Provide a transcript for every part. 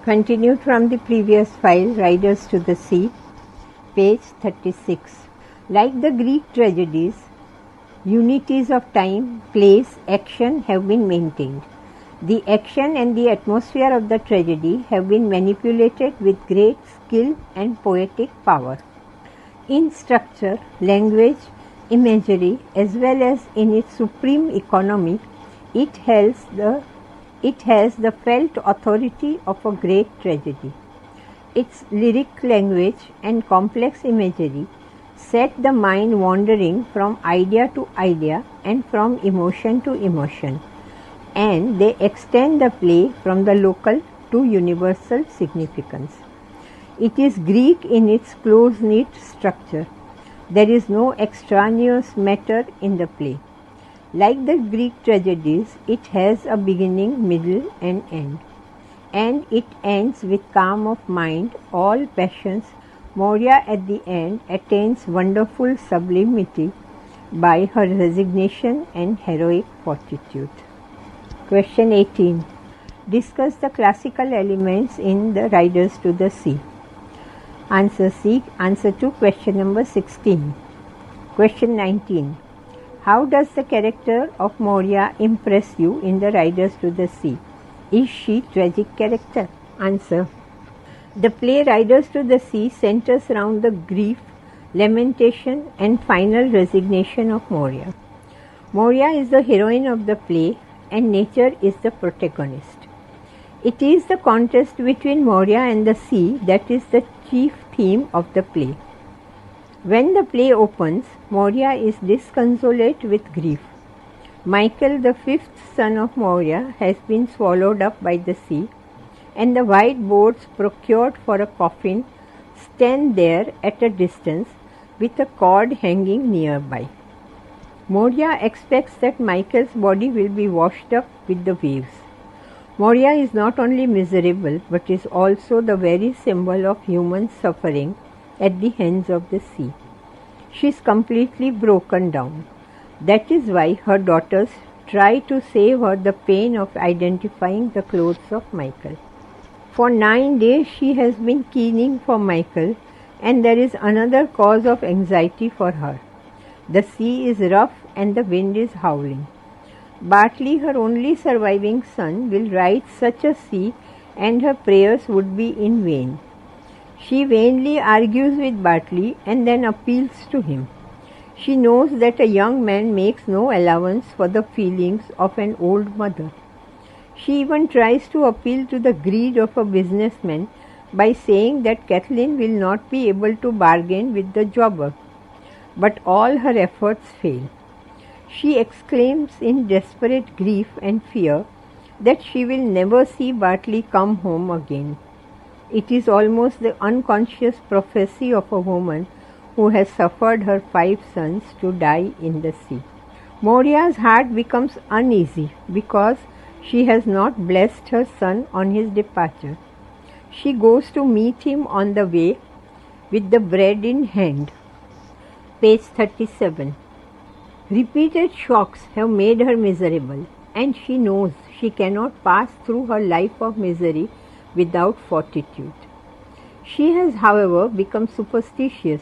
Continued from the previous file, Riders to the Sea, page 36. Like the Greek tragedies, unities of time, place, action have been maintained. The action and the atmosphere of the tragedy have been manipulated with great skill and poetic power. In structure, language, imagery, as well as in its supreme economy, it has the felt authority of a great tragedy. Its lyric language and complex imagery set the mind wandering from idea to idea and from emotion to emotion, and they extend the play from the local to universal significance. It is Greek in its close-knit structure. There is no extraneous matter in the play. Like the Greek tragedies, it has a beginning, middle and end. And it ends with calm of mind, all passions. Moria at the end attains wonderful sublimity by her resignation and heroic fortitude. Question 18. Discuss the classical elements in the Riders to the Sea. Answer C. Answer to question number 16. Question 19. How does the character of Moria impress you in the Riders to the Sea? Is she tragic character? Answer. The play Riders to the Sea centers around the grief, lamentation and final resignation of Moria. Moria is the heroine of the play and nature is the protagonist. It is the contest between Moria and the sea that is the chief theme of the play. When the play opens, Moria is disconsolate with grief. Michael, the fifth son of Moria, has been swallowed up by the sea, and the white boats procured for a coffin stand there at a distance with a cord hanging nearby. Moria expects that Michael's body will be washed up with the waves. Moria is not only miserable but is also the very symbol of human suffering at the hands of the sea. She is completely broken down. That is why her daughters try to save her the pain of identifying the clothes of Michael. For 9 days she has been keening for Michael, and there is another cause of anxiety for her. The sea is rough and the wind is howling. Bartley, her only surviving son, will ride such a sea and her prayers would be in vain. She vainly argues with Bartley and then appeals to him. She knows that a young man makes no allowance for the feelings of an old mother. She even tries to appeal to the greed of a businessman by saying that Kathleen will not be able to bargain with the jobber. But all her efforts fail. She exclaims in desperate grief and fear that she will never see Bartley come home again. It is almost the unconscious prophecy of a woman who has suffered her 5 sons to die in the sea. Moria's heart becomes uneasy because she has not blessed her son on his departure. She goes to meet him on the way with the bread in hand. Page 37. Repeated shocks have made her miserable, and she knows she cannot pass through her life of misery without fortitude. She has, however, become superstitious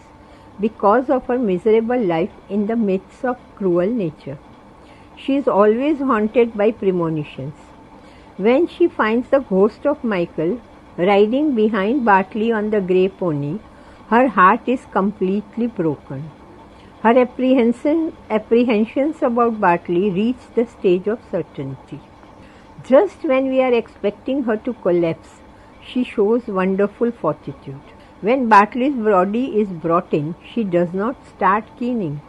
because of her miserable life in the midst of cruel nature. She is always haunted by premonitions. When she finds the ghost of Michael riding behind Bartley on the grey pony, her heart is completely broken. Her apprehensions about Bartley reach the stage of certainty. Just when we are expecting her to collapse, she shows wonderful fortitude. When Bartley's body is brought in, she does not start keening.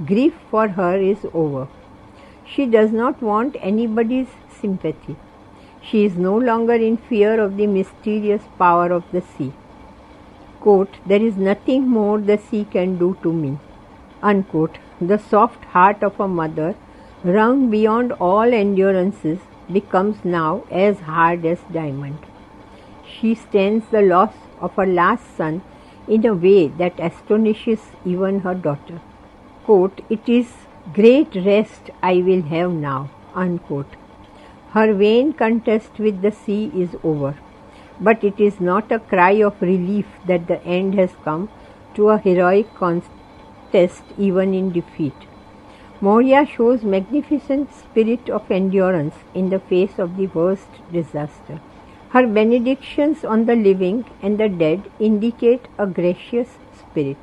Grief for her is over. She does not want anybody's sympathy. She is no longer in fear of the mysterious power of the sea. Quote, "There is nothing more the sea can do to me." Unquote. The soft heart of a mother, wrung beyond all endurances, becomes now as hard as diamond. She stands the loss of her last son in a way that astonishes even her daughter. Quote, "It is great rest I will have now." Unquote. Her vain contest with the sea is over. but it is not a cry of relief that the end has come to a heroic contest even in defeat. Moria shows magnificent spirit of endurance in the face of the worst disaster. Her benedictions on the living and the dead indicate a gracious spirit.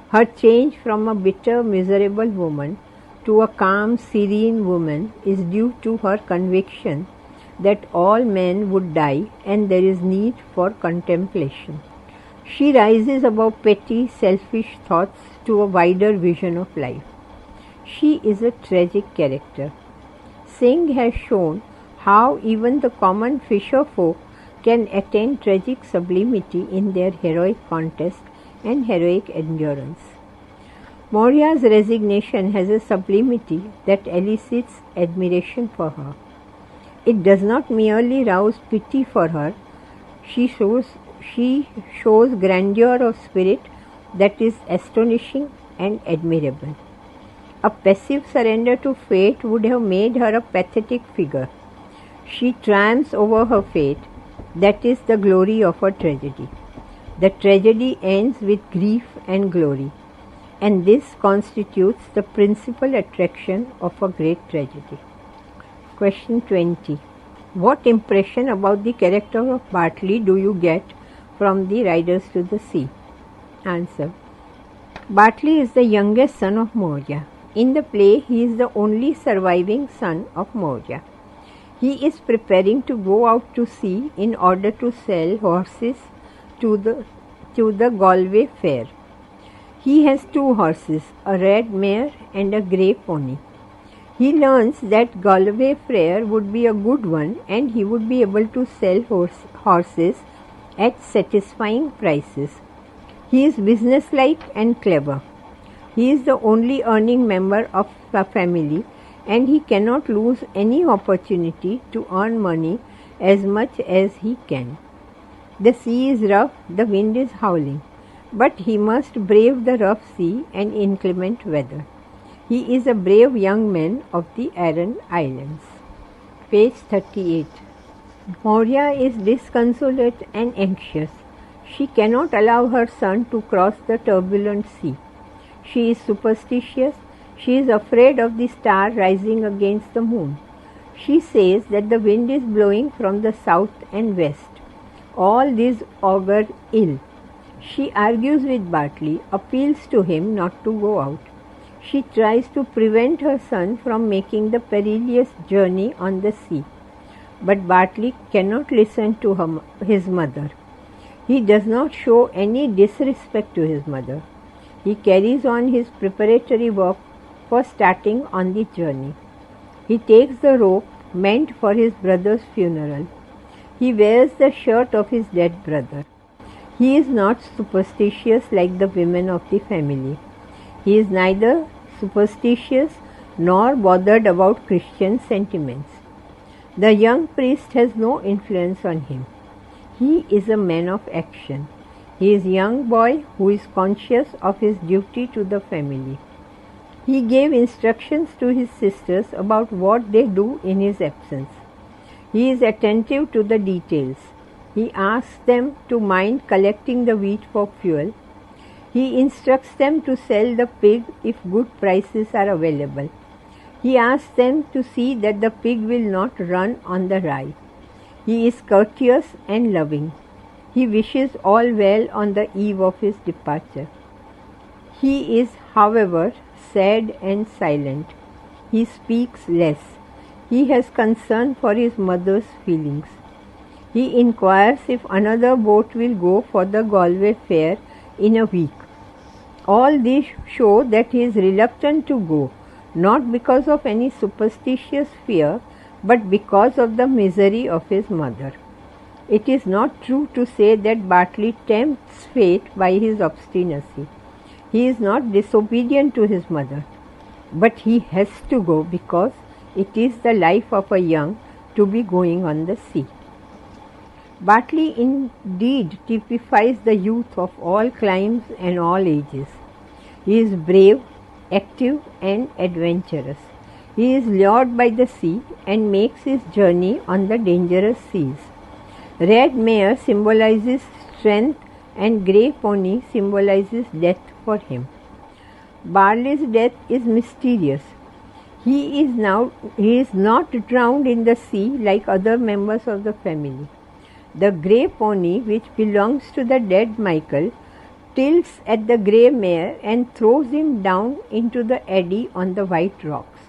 Her change from a bitter, miserable woman to a calm, serene woman is due to her conviction that all men would die and there is need for contemplation. She rises above petty, selfish thoughts to a wider vision of life. She is a tragic character. Singh has shown how even the common fisher folk can attain tragic sublimity in their heroic contest and heroic endurance. Moria's resignation has a sublimity that elicits admiration for her. It does not merely rouse pity for her, she shows grandeur of spirit that is astonishing and admirable. A passive surrender to fate would have made her a pathetic figure. She triumphs over her fate. That is the glory of her tragedy. The tragedy ends with grief and glory, and this constitutes the principal attraction of a great tragedy. Question 20. What impression about the character of Bartley do you get from the Riders to the Sea? Answer. Bartley is the youngest son of Moria. In the play, he is the only surviving son of Moria. He is preparing to go out to sea in order to sell horses to the Galway fair. He has 2 horses, a red mare and a grey pony. He learns that Galway fair would be a good one and he would be able to sell horses at satisfying prices. He is businesslike and clever. He is the only earning member of the family and he cannot lose any opportunity to earn money as much as he can. The sea is rough, the wind is howling, but he must brave the rough sea and inclement weather. He is a brave young man of the Aran Islands. Page 38. Moria is disconsolate and anxious. She cannot allow her son to cross the turbulent sea. She is superstitious. She is afraid of the star rising against the moon. She says that the wind is blowing from the south and west. All these augur ill. She argues with Bartley, appeals to him not to go out. She tries to prevent her son from making the perilous journey on the sea. But Bartley cannot listen to his mother. He does not show any disrespect to his mother. He carries on his preparatory work for starting on the journey. He takes the rope meant for his brother's funeral. He wears the shirt of his dead brother. He is not superstitious like the women of the family. He is neither superstitious nor bothered about Christian sentiments. The young priest has no influence on him. He is a man of action. He is a young boy who is conscious of his duty to the family. He gave instructions to his sisters about what they do in his absence. He is attentive to the details. He asks them to mind collecting the wheat for fuel. He instructs them to sell the pig if good prices are available. He asks them to see that the pig will not run on the rye. He is courteous and loving. He wishes all well on the eve of his departure. He is, however, sad and silent. He speaks less. He has concern for his mother's feelings. He inquires if another boat will go for the Galway fair in a week. All these show that he is reluctant to go, not because of any superstitious fear, but because of the misery of his mother. It is not true to say that Bartley tempts fate by his obstinacy. He is not disobedient to his mother, but he has to go because it is the life of a young to be going on the sea. Bartley indeed typifies the youth of all climes and all ages. He is brave, active and adventurous. He is lured by the sea and makes his journey on the dangerous seas. Red mare symbolizes strength and grey pony symbolizes death for him. Barley's death is mysterious. He is not drowned in the sea like other members of the family. The grey pony, which belongs to the dead Michael, tilts at the grey mare and throws him down into the eddy on the white rocks.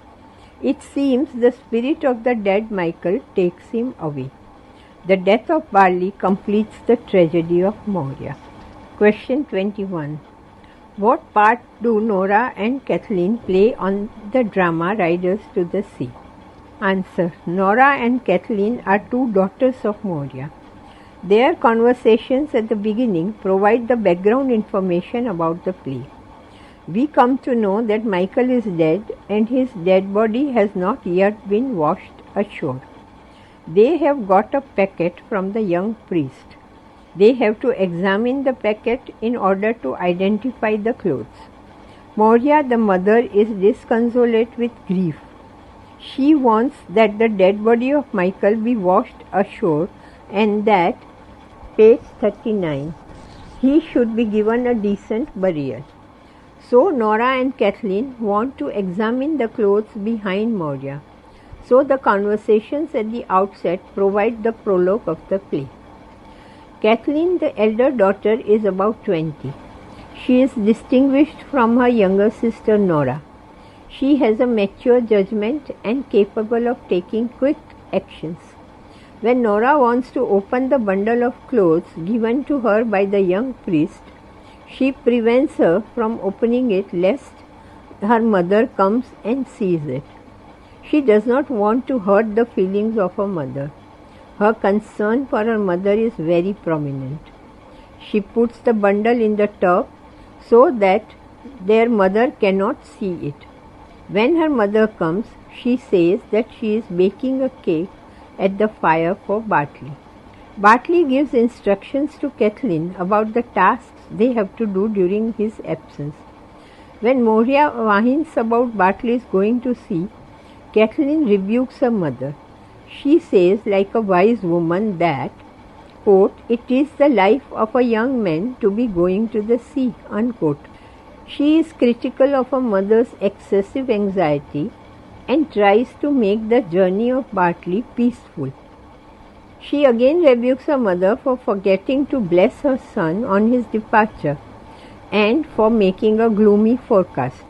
It seems the spirit of the dead Michael takes him away. The death of Barley completes the tragedy of Moria. Question 21. What part do Nora and Kathleen play on the drama Riders to the Sea? Answer. Nora and Kathleen are two daughters of Moria. Their conversations at the beginning provide the background information about the play. We come to know that Michael is dead and his dead body has not yet been washed ashore. They have got a packet from the young priest. They have to examine the packet in order to identify the clothes. Moria, the mother, is disconsolate with grief. She wants that the dead body of Michael be washed ashore and that, page 39, he should be given a decent burial. So Nora and Kathleen want to examine the clothes behind Moria. So the conversations at the outset provide the prologue of the play. Kathleen, the elder daughter, is about 20. She is distinguished from her younger sister Nora. She has a mature judgment and capable of taking quick actions. When Nora wants to open the bundle of clothes given to her by the young priest, she prevents her from opening it lest her mother comes and sees it. She does not want to hurt the feelings of her mother. Her concern for her mother is very prominent. She puts the bundle in the tub so that their mother cannot see it. When her mother comes, she says that she is baking a cake at the fire for Bartley. Bartley gives instructions to Kathleen about the tasks they have to do during his absence. When Moria whines about Bartley's going to sea, Kathleen rebukes her mother. She says, like a wise woman, that, quote, it is the life of a young man to be going to the sea, unquote. She is critical of her mother's excessive anxiety and tries to make the journey of Bartley peaceful. She again rebukes her mother for forgetting to bless her son on his departure and for making a gloomy forecast.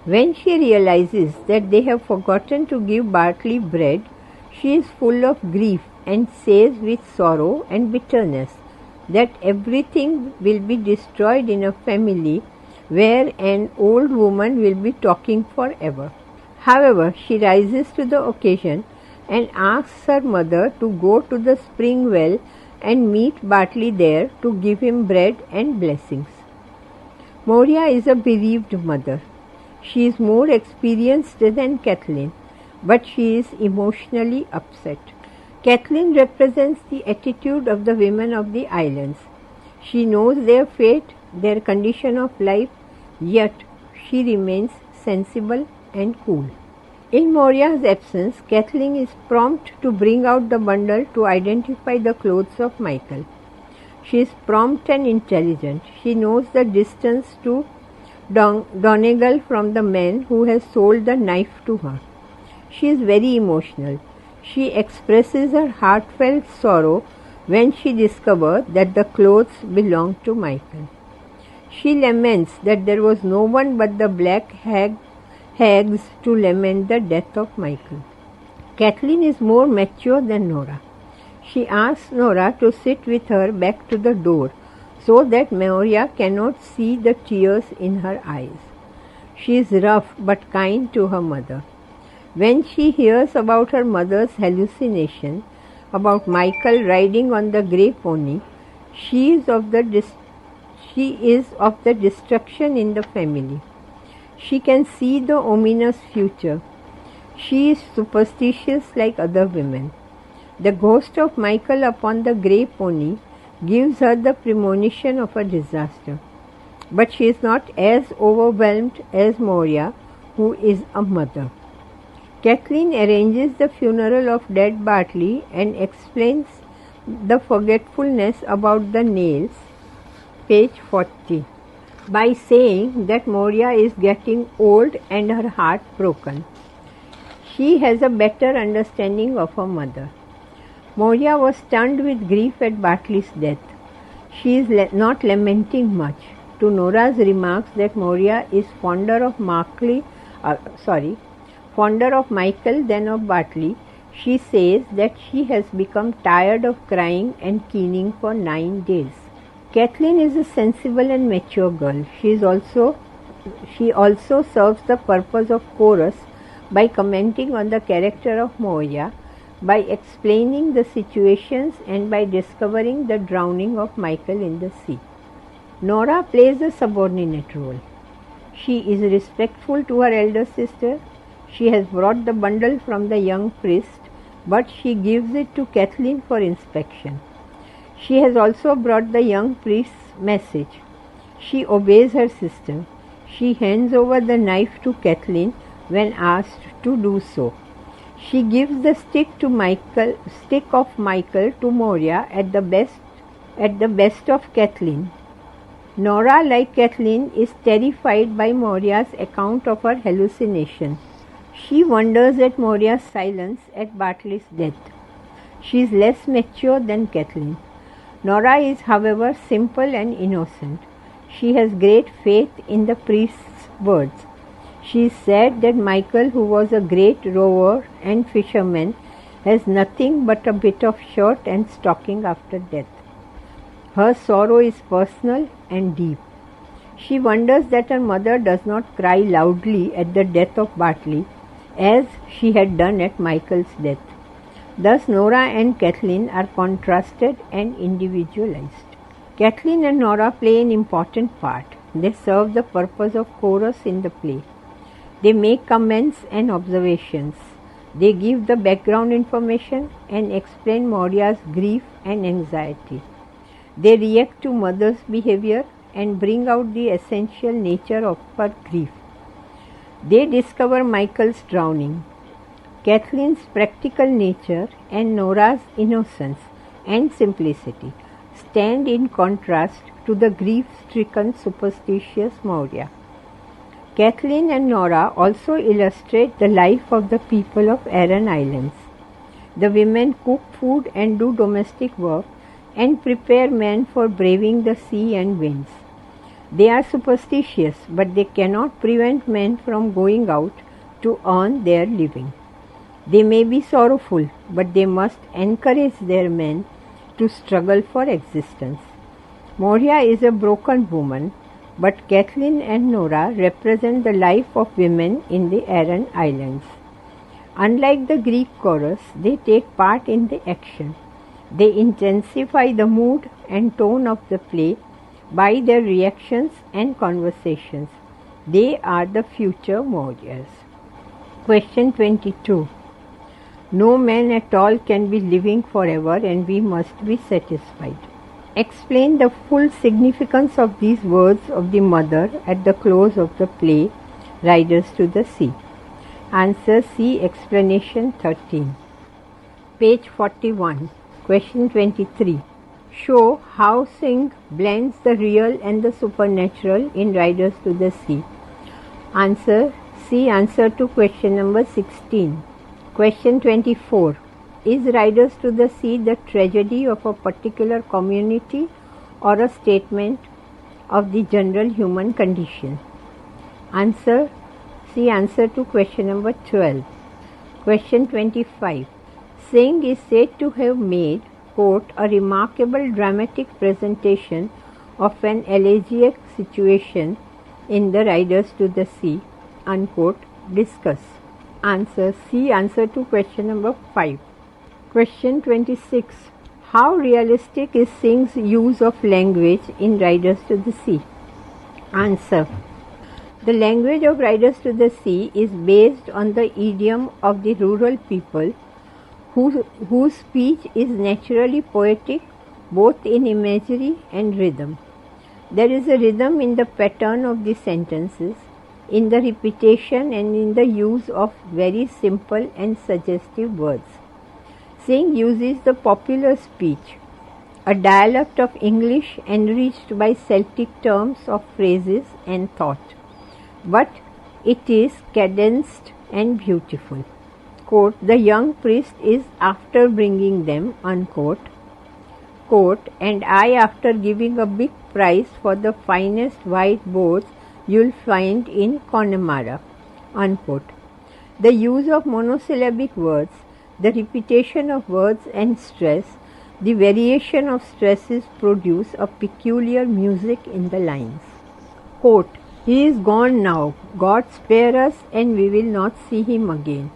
When she realizes that they have forgotten to give Bartley bread, she is full of grief and says with sorrow and bitterness that everything will be destroyed in a family where an old woman will be talking forever. However, she rises to the occasion and asks her mother to go to the spring well and meet Bartley there to give him bread and blessings. Moria is a bereaved mother. She is more experienced than Kathleen, but she is emotionally upset. Kathleen represents the attitude of the women of the islands. She knows their fate, their condition of life, yet she remains sensible and cool. In Moria's absence, Kathleen is prompt to bring out the bundle to identify the clothes of Michael. She is prompt and intelligent. She knows the distance to Donegal from the man who has sold the knife to her. She is very emotional. She expresses her heartfelt sorrow when she discovers that the clothes belong to Michael. She laments that there was no one but the black hags to lament the death of Michael. Kathleen is more mature than Nora. She asks Nora to sit with her back to the door so that Moria cannot see the tears in her eyes. She is rough but kind to her mother. When she hears about her mother's hallucination about Michael riding on the grey pony, she is of the destruction in the family. She can see the ominous future. She is superstitious like other women. The ghost of Michael upon the grey pony gives her the premonition of a disaster. But she is not as overwhelmed as Moria, who is a mother. Kathleen arranges the funeral of dead Bartley and explains the forgetfulness about the nails, page 40, by saying that Moria is getting old and her heart broken. She has a better understanding of her mother. Moria was stunned with grief at Bartley's death. She is not lamenting much. To Nora's remarks that Moria is fonder of Michael than of Bartley, she says that she has become tired of crying and keening for 9 days. Kathleen is a sensible and mature girl. She also serves the purpose of chorus by commenting on the character of Moria, by explaining the situations and by discovering the drowning of Michael in the sea. Nora plays a subordinate role. She is respectful to her elder sister. She has brought the bundle from the young priest, but she gives it to Kathleen for inspection. She has also brought the young priest's message. She obeys her sister. She hands over the knife to Kathleen when asked to do so. She gives the stick of Michael to Moria at the best of Kathleen. Nora, like Kathleen, is terrified by Moria's account of her hallucination. She wonders at Moria's silence at Bartley's death. She is less mature than Kathleen. Nora is, however, simple and innocent. She has great faith in the priest's words. She is sad that Michael, who was a great rower and fisherman, has nothing but a bit of shirt and stocking after death. Her sorrow is personal and deep. She wonders that her mother does not cry loudly at the death of Bartley, as she had done at Michael's death. Thus, Nora and Kathleen are contrasted and individualized. Kathleen and Nora play an important part. They serve the purpose of chorus in the play. They make comments and observations. They give the background information and explain Moria's grief and anxiety. They react to mother's behavior and bring out the essential nature of her grief. They discover Michael's drowning. Kathleen's practical nature and Nora's innocence and simplicity stand in contrast to the grief-stricken superstitious Moria. Kathleen and Nora also illustrate the life of the people of Aran Islands. The women cook food and do domestic work and prepare men for braving the sea and winds. They are superstitious, but they cannot prevent men from going out to earn their living. They may be sorrowful, but they must encourage their men to struggle for existence. Moria is a broken woman, but Kathleen and Nora represent the life of women in the Aran Islands. Unlike the Greek chorus, they take part in the action. They intensify the mood and tone of the play by their reactions and conversations. They are the future Morias. Question 22. No man at all can be living forever and we must be satisfied. Explain the full significance of these words of the mother at the close of the play, Riders to the Sea. Answer C. Explanation 13. Page 41. Question 23. Show how Singh blends the real and the supernatural in Riders to the Sea. Answer C. Answer to question number 16. Question 24. Is Riders to the Sea the tragedy of a particular community or a statement of the general human condition? Answer C. Answer to question number 12. Question 25. Singh is said to have made, quote, a remarkable dramatic presentation of an elegiac situation in the Riders to the Sea, unquote. Discuss. Answer C. Answer to question number 5. Question 26. How realistic is Singh's use of language in Riders to the Sea? Answer. The language of Riders to the Sea is based on the idiom of the rural people whose speech is naturally poetic both in imagery and rhythm. There is a rhythm in the pattern of the sentences, in the repetition and in the use of very simple and suggestive words. Singh uses the popular speech a dialect of English enriched by Celtic terms of phrases and thought, but it is cadenced and beautiful. Quote, the young priest is after bringing them, unquote, quote, and I after giving a big price for the finest white boars you'll find in Connemara, unquote. The use of monosyllabic words, the repetition of words and stress, the variation of stresses produce a peculiar music in the lines. Quote, he is gone now, God spare us, and we will not see him again.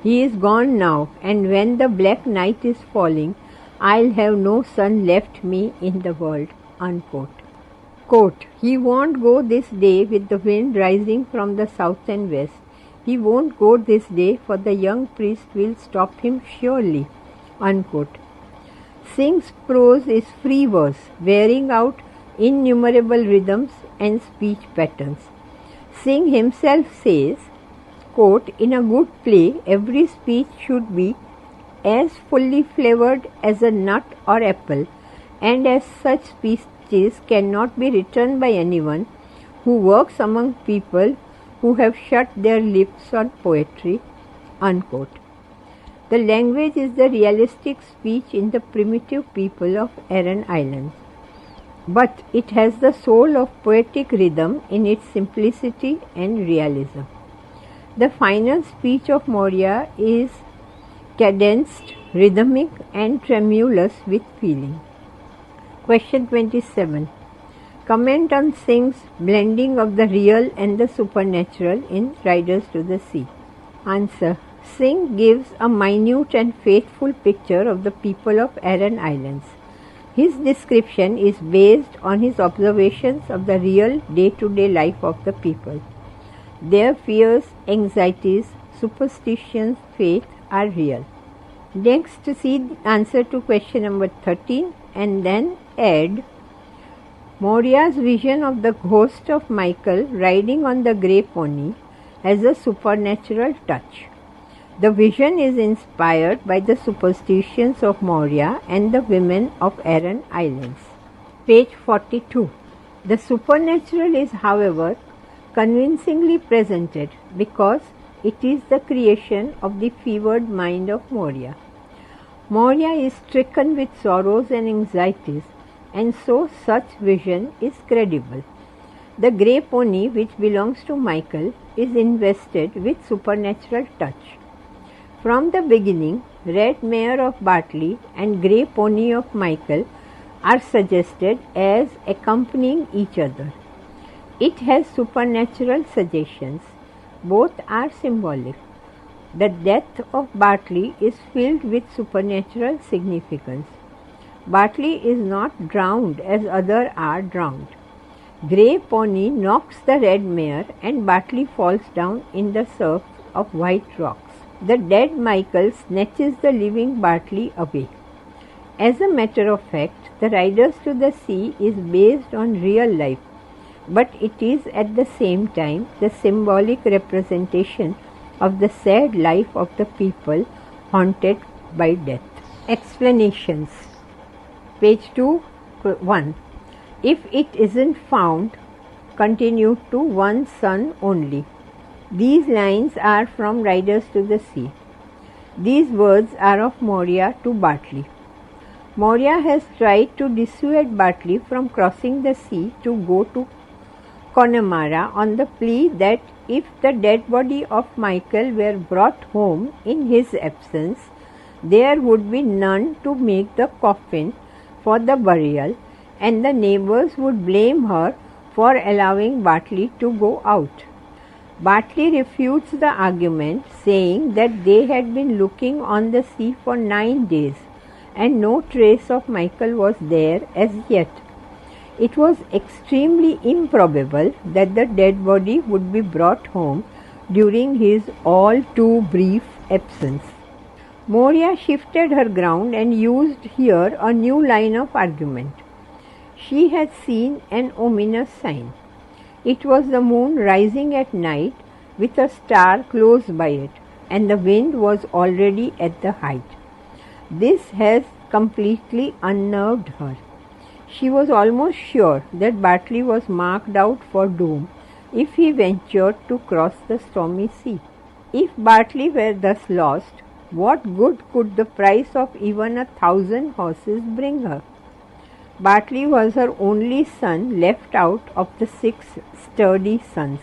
He is gone now, and when the black night is falling, I'll have no son left me in the world, unquote. Quote, he won't go this day with the wind rising from the south and west. He won't go this day, for the young priest will stop him surely, unquote. Synge's prose is free verse, wearing out innumerable rhythms and speech patterns. Synge himself says, quote, in a good play, every speech should be as fully flavored as a nut or apple, and as such speeches cannot be written by anyone who works among people who have shut their lips on poetry, unquote. The language is the realistic speech in the primitive people of Aran Islands, but it has the soul of poetic rhythm in its simplicity and realism. The final speech of Moria is cadenced, rhythmic and tremulous with feeling. Question 27. Comment on Synge's blending of the real and the supernatural in Riders to the Sea. Answer. Synge gives a minute and faithful picture of the people of Aran Islands. His description is based on his observations of the real day-to-day life of the people. Their fears, anxieties, superstitions, faith are real. Next, see the answer to question number 13 and then add Moria's vision of the ghost of Michael riding on the grey pony has a supernatural touch. The vision is inspired by the superstitions of Moria and the women of Aran Islands. Page 42. The supernatural is, however, convincingly presented because it is the creation of the fevered mind of Moria. Moria is stricken with sorrows and anxieties, and so such vision is credible. The grey pony, which belongs to Michael, is invested with supernatural touch. From the beginning, red mare of Bartley and grey pony of Michael are suggested as accompanying each other. It has supernatural suggestions. Both are symbolic. The death of Bartley is filled with supernatural significance. Bartley is not drowned as others are drowned. Grey pony knocks the red mare and Bartley falls down in the surf of white rocks. The dead Michael snatches the living Bartley away. As a matter of fact, the Riders to the Sea is based on real life, but it is at the same time the symbolic representation of the sad life of the people haunted by death. Explanations. Page 2:1. If it isn't found, continue to one son only. These lines are from Riders to the Sea. These words are of Moria to Bartley. Moria has tried to dissuade Bartley from crossing the sea to go to Connemara on the plea that if the dead body of Michael were brought home in his absence, there would be none to make the coffin for the burial, and the neighbors would blame her for allowing Bartley to go out. Bartley refutes the argument, saying that they had been looking on the sea for 9 days and no trace of Michael was there as yet. It was extremely improbable that the dead body would be brought home during his all too brief absence. Moria shifted her ground and used here a new line of argument. She had seen an ominous sign. It was the moon rising at night with a star close by it, and the wind was already at the height. This has completely unnerved her. She was almost sure that Bartley was marked out for doom if he ventured to cross the stormy sea. If Bartley were thus lost, what good could the price of even 1,000 horses bring her? Bartley was her only son left out of the 6 sturdy sons.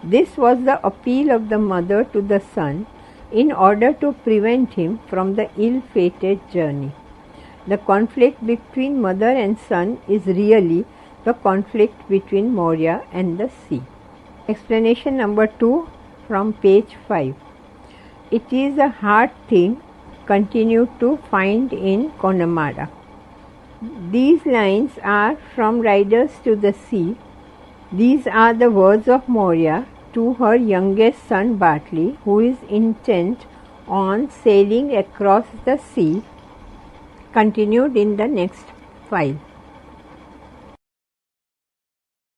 This was the appeal of the mother to the son in order to prevent him from the ill-fated journey. The conflict between mother and son is really the conflict between Moria and the sea. Explanation number 2 from page 5. It is a hard thing continued to find in Connemara. These lines are from Riders to the Sea. These are the words of Moria to her youngest son Bartley, who is intent on sailing across the sea, continued in the next file.